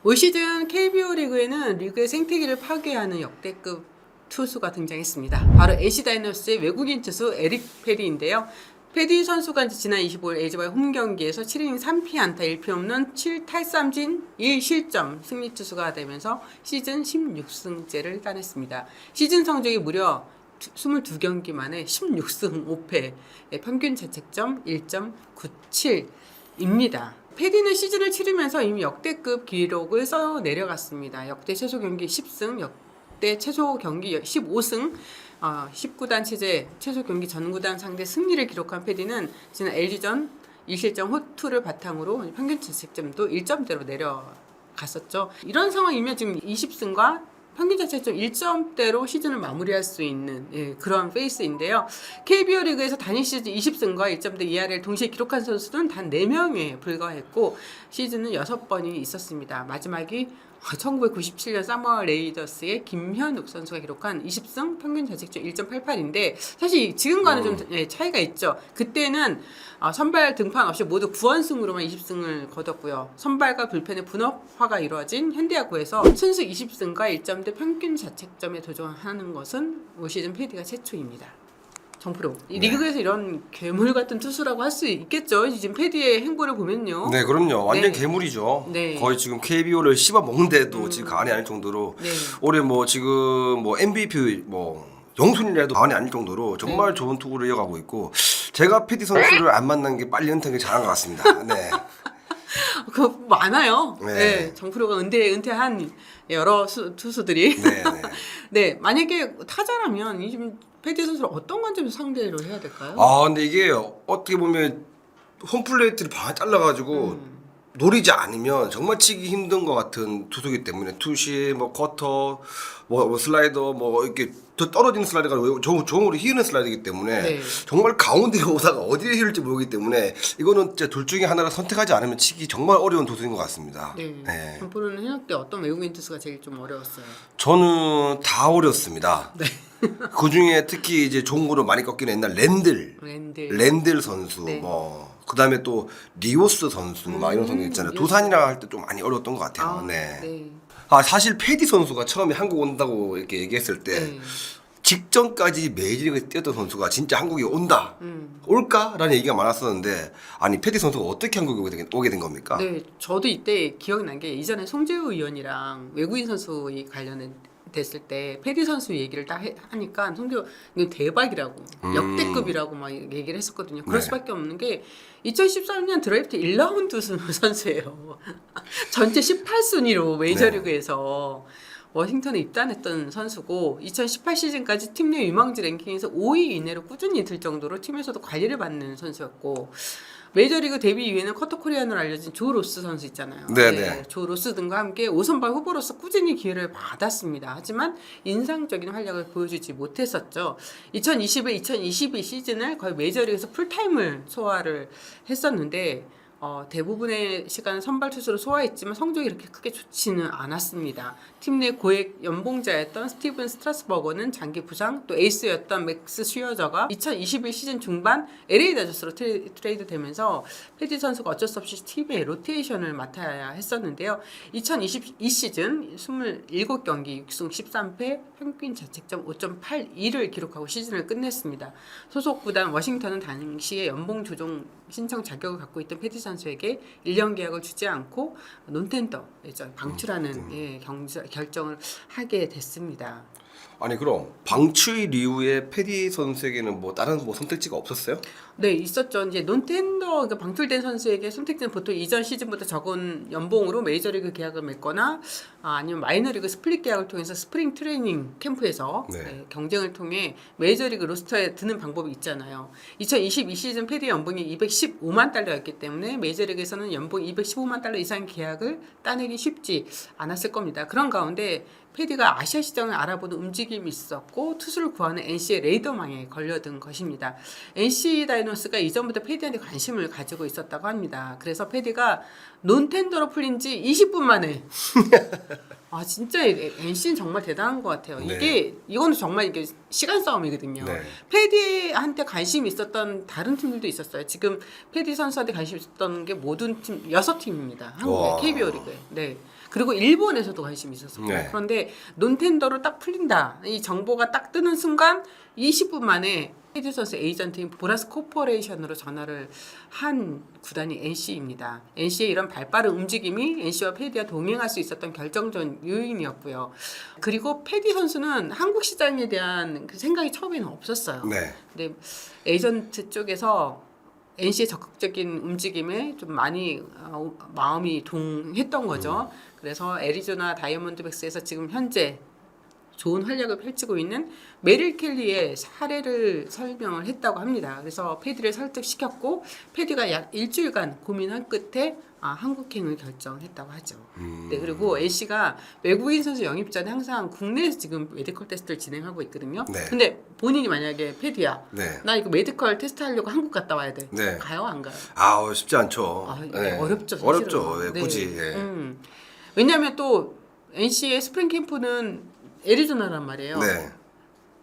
올 시즌 KBO 리그에는 리그의 생태계를 파괴하는 역대급 투수가 등장했습니다. 바로 NC 다이노스의 외국인 투수 에릭 페디인데요. 페디 선수가 지난 25일 LG와의 홈 경기에서 7이닝 3피 안타 1피 없는 7탈삼진 1실점 승리 투수가 되면서 시즌 16승째를 따냈습니다. 시즌 성적이 무려 22경기 만에 16승 5패, 평균 자책점 1.97입니다. 패디는 시즌을 치르면서 이미 역대급 기록을 써 내려갔습니다. 역대 최소 경기 10승, 역대 최소 경기 15승, 19단 체제 최소 경기 전구단 상대 승리를 기록한 패디는 지난 LG전 2실점 호투를 바탕으로 평균 자책점도 1점대로 내려갔었죠. 이런 상황이면 지금 20승과 평균 자책점 1점대로 시즌을 마무리할 수 있는 그런 페이스인데요. KBO 리그에서 단일 시즌 20승과 1점대 이하를 동시에 기록한 선수는 단 4명에 불과했고 시즌은 6번이 있었습니다. 마지막이 1997년 사머 레이더스의 김현욱 선수가 기록한 20승 평균 자책점 1.88인데 사실 지금과는 좀 차이가 있죠. 그때는 선발 등판 없이 모두 9원승으로만 20승을 거뒀고요. 선발과 불펜의 분업화가 이루어진 현대야구에서 순수 20승과 1점대 평균 자책점에 도전하는 것은 올 시즌 패디가 최초입니다. 정프로 이 리그에서 이런 괴물 같은 투수라고 할 수 있겠죠. 지금 패디의 행보를 보면요. 네, 그럼요. 완전 괴물이죠. 네. 거의 지금 KBO를 씹어 먹는데도 지금 가만히 아닐 정도로 올해 뭐 지금 뭐 MVP 뭐 영순이라도 가만히 아닐 정도로 정말 좋은 투구를 이어가고 있고 제가 패디 선수를 안 만난 게 빨리 은퇴하는 게 잘한 것 같습니다. 네. 그 많아요. 네. 정프로가 은퇴한 여러 투수들이. 네. 네, 만약에 타자라면 이 지금 패디 선수를 어떤 관점에서 상대로 해야 될까요? 근데 이게 어떻게 보면 홈플레이트를 반에 잘라가지고 노리지 않으면 정말 치기 힘든 것 같은 투수이기 때문에 투시, 뭐 커터, 뭐 슬라이더, 뭐 이렇게 더 떨어지는 슬라이더가 종으로 휘는 슬라이더이기 때문에 정말 가운데 오다가 어디에 휘을지 모르기 때문에 이거는 진짜 둘 중에 하나를 선택하지 않으면 치기 정말 어려운 투수인 것 같습니다. 네. 정프로는 현역 때 어떤 외국인 투수가 제일 좀 어려웠어요? 저는 다 어렸습니다. 네. 그 중에 특히 이제 종으로 많이 꺾이는 옛날 랜들 선수, 네. 뭐 그다음에 또 리오스 선수, 막 이런 선수 있잖아요. 두산이라 할 때 좀 많이 어려웠던 것 같아요. 네. 사실 패디 선수가 처음에 한국 온다고 이렇게 얘기했을 때 직전까지 메이저리그에 뛰었던 선수가 진짜 한국에 온다, 올까라는 얘기가 많았었는데 아니 패디 선수가 어떻게 한국에 오게 된 겁니까? 네, 저도 이때 기억난 게 이전에 송재우 의원이랑 외국인 선수 관련된 됐을 때 패디 선수 얘기를 딱 하니까 송재우 이거 대박이라고 역대급이라고 막 얘기를 했었거든요. 그럴 수밖에 없는 게 2013년 드래프트 1라운드 선수예요. 전체 18순위로 메이저리그에서 워싱턴에 입단했던 선수고 2018 시즌까지 팀 내 유망주 랭킹에서 5위 이내로 꾸준히 들 정도로 팀에서도 관리를 받는 선수였고 메이저리그 데뷔 이후에는 커터코리안으로 알려진 조 로스 선수 있잖아요. 조 로스 등과 함께 5선발 후보로서 꾸준히 기회를 받았습니다. 하지만 인상적인 활약을 보여주지 못했었죠. 2021-2022 시즌을 거의 메이저리그에서 풀타임을 소화를 했었는데 대부분의 시간은 선발 투수로 소화했지만 성적이 이렇게 크게 좋지는 않았습니다. 팀 내 고액 연봉자였던 스티븐 스트라스버거는 장기 부상, 또 에이스였던 맥스 슈어저가 2021 시즌 중반 LA 다저스로 트레이드 되면서 패디 선수가 어쩔 수 없이 팀의 로테이션을 맡아야 했었는데요. 2022 시즌 27경기 6승 13패 평균 자책점 5.82를 기록하고 시즌을 끝냈습니다. 소속 구단 워싱턴은 당시에 연봉 조정 신청 자격을 갖고 있던 패디 선수에게 1년 계약을 주지 않고 논텐더 방출하는 결정을 하게 됐습니다. 아니 그럼 방출 이후에 패디 선수에게는 뭐 다른 뭐 선택지가 없었어요? 네, 있었죠. 이제 논텐더 방출된 선수에게 선택지는 보통 이전 시즌보다 적은 연봉으로 메이저리그 계약을 맺거나 아니면 마이너리그 스플릿 계약을 통해서 스프링 트레이닝 캠프에서 경쟁을 통해 메이저리그 로스터에 드는 방법이 있잖아요. 2022 시즌 패디 연봉이 215만 달러였기 때문에 메이저리그에서는 연봉 215만 달러 이상 계약을 따내기 쉽지 않았을 겁니다. 그런 가운데 패디가 아시아 시장을 알아보는 움직임이 있었고 투수를 구하는 NC의 레이더망에 걸려든 것입니다. NC 다이노스가 이전부터 패디한테 관심을 가지고 있었다고 합니다. 그래서 패디가 논텐더로 풀린 지 20분 만에 진짜 NC는 정말 대단한 것 같아요. 이거는 정말 이게 시간 싸움이거든요. 패디한테 관심이 있었던 다른 팀들도 있었어요. 지금 패디 선수한테 관심이 있었던 게 모든 팀 6팀입니다. 한국의 KBO 리그에. 그리고 일본에서도 관심이 있었어요. 네. 그런데 논텐더로 딱 풀린다. 이 정보가 딱 뜨는 순간 20분 만에 페디 선수 에이전트인 보라스 코퍼레이션으로 전화를 한 구단이 NC입니다. NC의 이런 발빠른 움직임이 NC와 페디와 동행할 수 있었던 결정적 요인이었고요. 그리고 페디 선수는 한국 시장에 대한 그 생각이 처음에는 없었어요. 네. 근데 에이전트 쪽에서 NC의 적극적인 움직임에 좀 많이 마음이 동했던 거죠. 그래서 애리조나 다이아몬드백스에서 지금 현재 좋은 활약을 펼치고 있는 메릴 켈리의 사례를 설명을 했다고 합니다. 그래서 패디를 설득시켰고 패디가 약 일주일간 고민한 끝에 한국행을 결정했다고 하죠. 네, 그리고 NC가 외국인 선수 영입 전에 항상 국내에서 지금 메디컬 테스트를 진행하고 있거든요. 네. 근데 본인이 만약에 패디야, 네. 나 이거 메디컬 테스트 하려고 한국 갔다 와야 돼. 네. 가요, 안 가요? 쉽지 않죠. 네. 어렵죠. 사실은. 어렵죠. 네, 네. 굳이. 예. 왜냐하면 또 NC의 스프링 캠프는 애리조나란 말이에요. 네.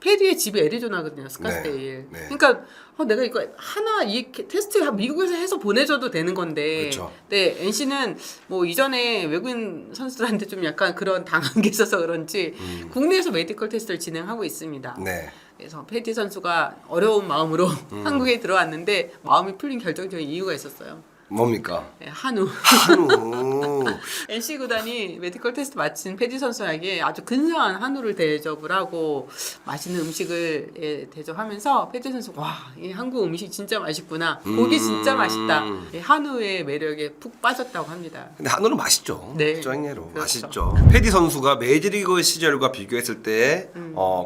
패디의 집이 애리조나거든요, 스카스데일. 네. 그러니까 내가 이거 하나 이 테스트 미국에서 해서 보내줘도 되는 건데. 그렇죠. 네, NC는 뭐 이전에 외국인 선수들한테 좀 약간 그런 당한 게 있어서 그런지 국내에서 메디컬 테스트를 진행하고 있습니다. 네. 그래서 패디 선수가 어려운 마음으로 한국에 들어왔는데 마음이 풀린 결정적인 이유가 있었어요. 뭡니까? 네, 한우. 한우. NC 구단이 메디컬 테스트 마친 패디 선수에게 아주 근사한 한우를 대접을 하고 맛있는 음식을 대접하면서 패디 선수 이 한국 음식 진짜 맛있구나. 고기 진짜 맛있다. 한우의 매력에 푹 빠졌다고 합니다. 근데 한우는 맛있죠. 네. 짱예로 그렇죠. 맛있죠. 패디 선수가 메이저리그 시절과 비교했을 때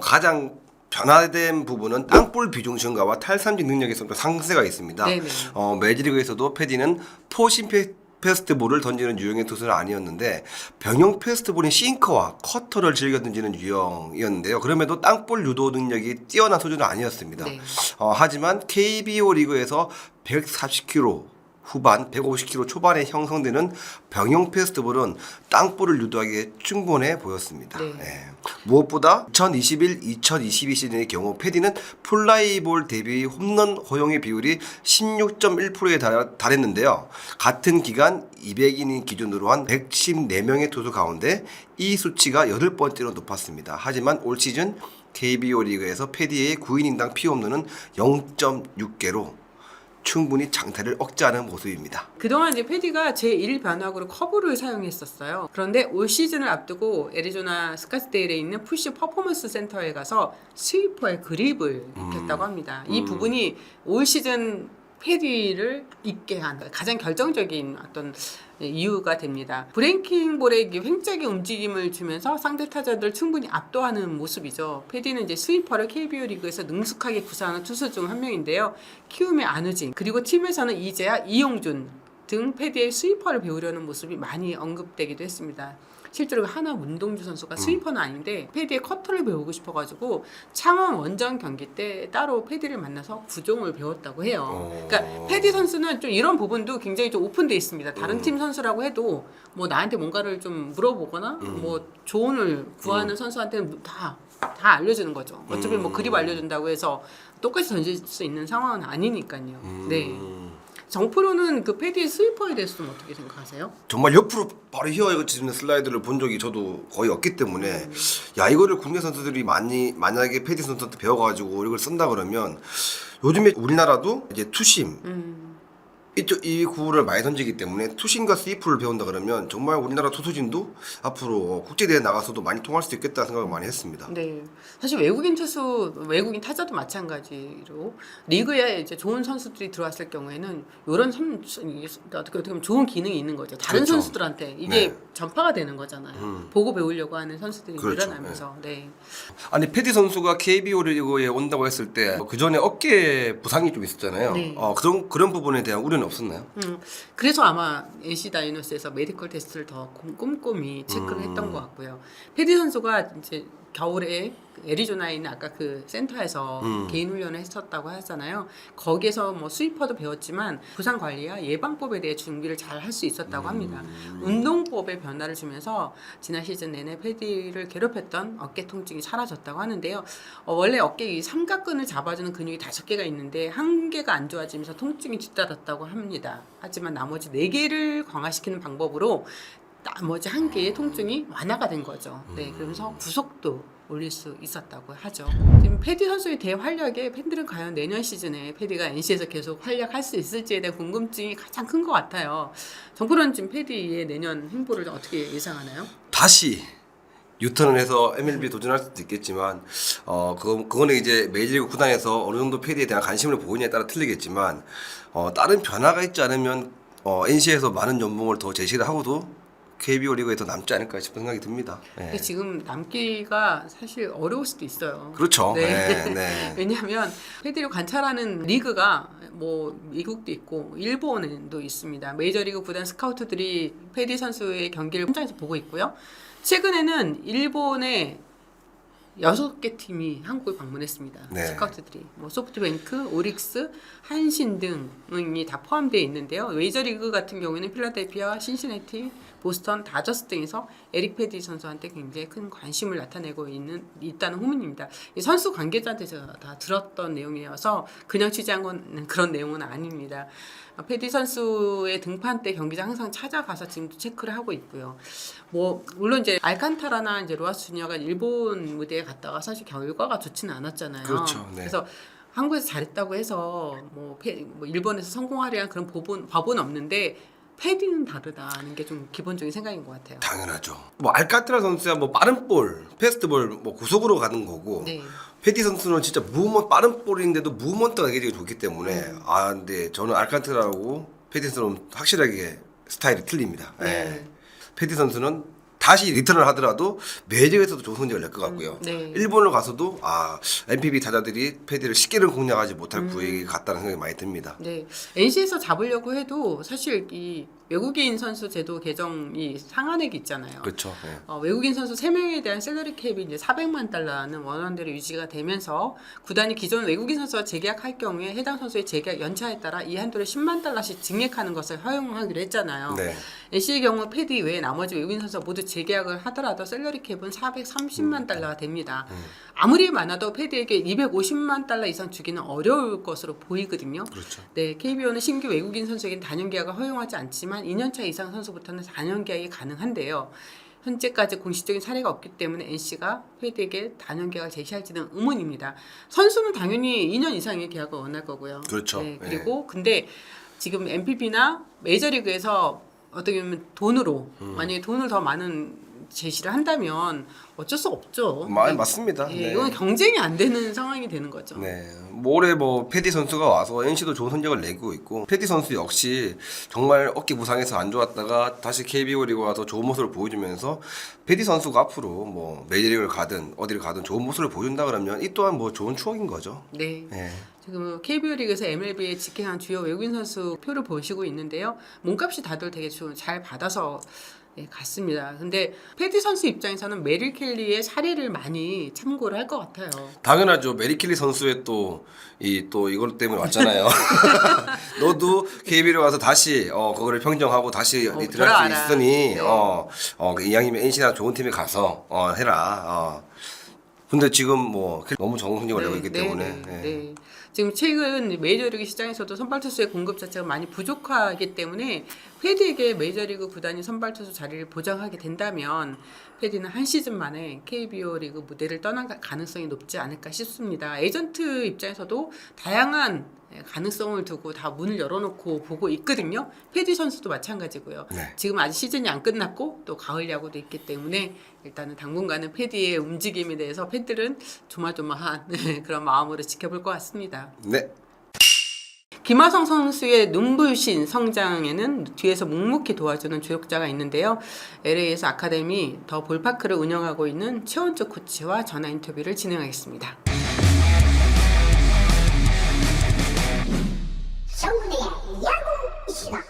가장 변화된 부분은 땅볼 비중 증가와 탈삼진 능력에서 상세가 있습니다. 네네. 메이저리그에서도 패디는 포심 패스트볼을 던지는 유형의 투수는 아니었는데 병용 패스트볼인 싱커와 커터를 즐겨 던지는 유형이었는데요. 그럼에도 땅볼 유도 능력이 뛰어난 수준은 아니었습니다. 네. 하지만 KBO 리그에서 140km 후반, 150km 초반에 형성되는 병용 패스트볼은 땅볼을 유도하기에 충분해 보였습니다. 네. 무엇보다 2021-2022 시즌의 경우 패디는 플라이볼 대비 홈런 허용의 비율이 16.1%에 달했는데요. 같은 기간 200이닝 기준으로 한 114명의 투수 가운데 이 수치가 8번째로 높았습니다. 하지만 올 시즌 KBO 리그에서 패디의 9이닝당 피홈런은 0.6개로 충분히 장타를 억제하는 모습입니다. 그동안 이제 패디가 제1 변화구로 커브를 사용했었어요. 그런데 올 시즌을 앞두고 애리조나 스카스데일에 있는 푸시 퍼포먼스 센터에 가서 스위퍼의 그립을 익혔다고 합니다. 이 부분이 올 시즌 패디를 있게 한 가장 결정적인 어떤 이유가 됩니다. 브레이킹 볼에 횡적인 움직임을 주면서 상대 타자들 충분히 압도하는 모습이죠. 패디는 이제 스위퍼를 KBO 리그에서 능숙하게 구사하는 투수 중 한 명인데요. 키움의 안우진 그리고 팀에서는 이재하, 이용준 등 패디의 스위퍼를 배우려는 모습이 많이 언급되기도 했습니다. 실제로 하나 문동주 선수가 스위퍼는 아닌데 패디의 커터를 배우고 싶어가지고 창원 원정 경기 때 따로 패디를 만나서 구종을 배웠다고 해요. 그러니까 패디 선수는 좀 이런 부분도 굉장히 좀 오픈돼 있습니다. 다른 팀 선수라고 해도 뭐 나한테 뭔가를 좀 물어보거나 뭐 조언을 구하는 선수한테는 다 알려주는 거죠. 어차피 뭐 그립 알려준다고 해서 똑같이 던질 수 있는 상황은 아니니까요. 네. 정프로는 그 패디의 스위퍼에 대해서 좀 어떻게 생각하세요? 정말 옆으로 바로 휘어지는 슬라이드를 본 적이 저도 거의 없기 때문에 야 이거를 국내 선수들이 만약에 패디 선수한테 배워가지고 이걸 쓴다 그러면 요즘에 우리나라도 이제 투심 이 구를 많이 던지기 때문에 투심과 스위프를 배운다 그러면 정말 우리나라 투수진도 앞으로 국제대회 나가서도 많이 통할 수 있겠다 생각을 많이 했습니다. 네, 사실 외국인 타자도 마찬가지로 리그에 이제 좋은 선수들이 들어왔을 경우에는 이런 어떻게 보면 좋은 기능이 있는 거죠. 다른 그렇죠. 선수들한테 이게 네. 전파가 되는 거잖아요. 보고 배우려고 하는 선수들이 그렇죠. 늘어나면서. 네. 아니 패디 선수가 KBO 리그에 온다고 했을 때 그 전에 어깨 부상이 좀 있었잖아요. 네. 그런 부분에 대한 우려는 없었나요? 그래서 아마 NC 다이노스에서 메디컬 테스트를 더 꼼꼼히 체크를 했던 것 같고요. 패디 선수가 이제 겨울에 애리조나에 있는 아까 그 센터에서 개인 훈련을 했었다고 하잖아요. 거기에서 뭐 스위퍼도 배웠지만 부상 관리와 예방법에 대해 준비를 잘 할 수 있었다고 합니다. 운동법에 변화를 주면서 지난 시즌 내내 패디를 괴롭혔던 어깨 통증이 사라졌다고 하는데요. 원래 어깨 이 삼각근을 잡아주는 근육이 5개가 있는데 1개가 안 좋아지면서 통증이 뒤따랐다고 합니다. 하지만 나머지 4개를 강화시키는 방법으로 한 개의 통증이 완화가 된 거죠. 네, 그러면서 구속도 올릴 수 있었다고 하죠. 지금 패디 선수의 대활약에 팬들은 과연 내년 시즌에 패디가 NC에서 계속 활약할 수 있을지에 대한 궁금증이 가장 큰 것 같아요. 정프로는 지금 패디의 내년 행보를 어떻게 예상하나요? 다시 유턴을 해서 MLB 도전할 수도 있겠지만 그거는 이제 메이저리그 구단에서 어느 정도 패디에 대한 관심을 보이냐에 따라 틀리겠지만 다른 변화가 있지 않으면 NC에서 많은 연봉을 더 제시를 하고도 KBO 리그에 더 남지 않을까 싶은 생각이 듭니다. 근데 지금 남기가 사실 어려울 수도 있어요. 그렇죠. 네. 네. 왜냐하면 패디를 관찰하는 리그가 뭐 미국도 있고 일본도 있습니다. 메이저리그 구단 스카우트들이 패디 선수의 경기를 현장에서 보고 있고요. 최근에는 일본의 6개 팀이 한국을 방문했습니다. 네. 스카우트들이 뭐 소프트뱅크, 오릭스, 한신 등이 다 포함되어 있는데요. 메이저리그 같은 경우에는 필라델피아, 신시내티, 보스턴, 다저스 등에서 에릭 패디 선수한테 굉장히 큰 관심을 나타내고 있다는 후문입니다. 이 선수 관계자한테서 다 들었던 내용이어서 그냥 취재한 건 그런 내용은 아닙니다. 패디 선수의 등판 때 경기장 항상 찾아가서 지금도 체크를 하고 있고요. 뭐 물론 이제 알칸타라나 이제 로하스 주니어가 일본 무대에 갔다가 사실 결과가 좋지는 않았잖아요. 그렇죠. 네. 그래서 한국에서 잘했다고 해서 뭐 일본에서 성공하려는 그런 법은 없는데 패디는 다르다는 게 좀 기본적인 생각인 것 같아요. 당연하죠. 뭐 알카트라 선수야 뭐 빠른 볼, 패스트볼 뭐 구속으로 가는 거고. 네. 패디 선수는 진짜 빠른 볼인데도 무브먼트가 굉장히 좋기 때문에 근데 저는 알칸트라하고 패디 선수는 확실하게 스타일이 틀립니다. 네. 예. 패디 선수는 다시 리턴을 하더라도 메이저에서도 좋은 성적을 낼 것 같고요. 네. 일본을 가서도 NPB 타자들이 패디를 쉽게는 공략하지 못할 구획이 같다는 생각이 많이 듭니다. 네, NC에서 잡으려고 해도 사실 이 외국인 선수 제도 개정이 상한액이 있잖아요. 그렇죠. 예. 외국인 선수 3명에 대한 셀러리 캡이 이제 400만 달러는 원원대로 유지가 되면서 구단이 기존 외국인 선수와 재계약할 경우에 해당 선수의 재계약 연차에 따라 이 한도를 10만 달러씩 증액하는 것을 허용하기로 했잖아요. 네. NC의 경우 패디 외에 나머지 외국인 선수가 모두 재계약을 하더라도 셀러리 캡은 430만 달러가 됩니다. 아무리 많아도 패디에게 250만 달러 이상 주기는 어려울 것으로 보이거든요. 그렇죠. 네, KBO는 신규 외국인 선수에게는 단연 계약을 허용하지 않지만 2년차 이상 선수부터는 단연 계약이 가능한데요. 현재까지 공식적인 사례가 없기 때문에 NC가 패디에게 단연 계약을 제시할지는 의문입니다. 선수는 당연히 2년 이상의 계약을 원할 거고요. 그렇죠. 네, 그리고 근데 지금 NPB나 메이저리그에서 어떻게 보면 돈으로 만약에 돈을 더 많은 제시를 한다면 어쩔 수 없죠. 맞습니다. 예, 네. 이건 경쟁이 안 되는 상황이 되는 거죠. 네, 올해 패디 선수가 와서 NC도 좋은 성적을 내고 있고 패디 선수 역시 정말 어깨 부상해서 안 좋았다가 다시 KBO 리그 와서 좋은 모습을 보여주면서 패디 선수가 앞으로 메이저리그를 가든 어디를 가든 좋은 모습을 보여준다 그러면 이 또한 좋은 추억인 거죠. 네. 네. 지금 KBO 리그에서 MLB에 직행한 주요 외국인 선수 표를 보시고 있는데요. 몸값이 다들 되게 잘 받아서 갔습니다. 근데 패디 선수 입장에서는 메릴 켈리의 사례를 많이 참고를 할 것 같아요. 당연하죠. 메리 켈리 선수의 또 이것 때문에 왔잖아요. 너도 KBO에 와서 다시 그거를 평정하고 다시 리턴할 수 돌아와라. 있으니 네. 이왕이면 NC나 좋은 팀에 가서 해라. 근데 지금 너무 좋은 성적을 내고 있기 때문에 네. 지금 최근 메이저리그 시장에서도 선발 투수의 공급 자체가 많이 부족하기 때문에 패디에게 메이저리그 구단이 선발 투수 자리를 보장하게 된다면 패디는 한 시즌 만에 KBO 리그 무대를 떠날 가능성이 높지 않을까 싶습니다. 에이전트 입장에서도 다양한 가능성을 두고 다 문을 열어놓고 보고 있거든요. 패디 선수도 마찬가지고요. 네. 지금 아직 시즌이 안 끝났고 또 가을 야구도 있기 때문에 일단은 당분간은 패디의 움직임에 대해서 팬들은 조마조마한 그런 마음으로 지켜볼 것 같습니다. 네. 김하성 선수의 눈부신 성장에는 뒤에서 묵묵히 도와주는 조력자가 있는데요. LA에서 아카데미 더 볼파크를 운영하고 있는 최원주 코치와 전화 인터뷰를 진행하겠습니다. 정훈의 야구 시간.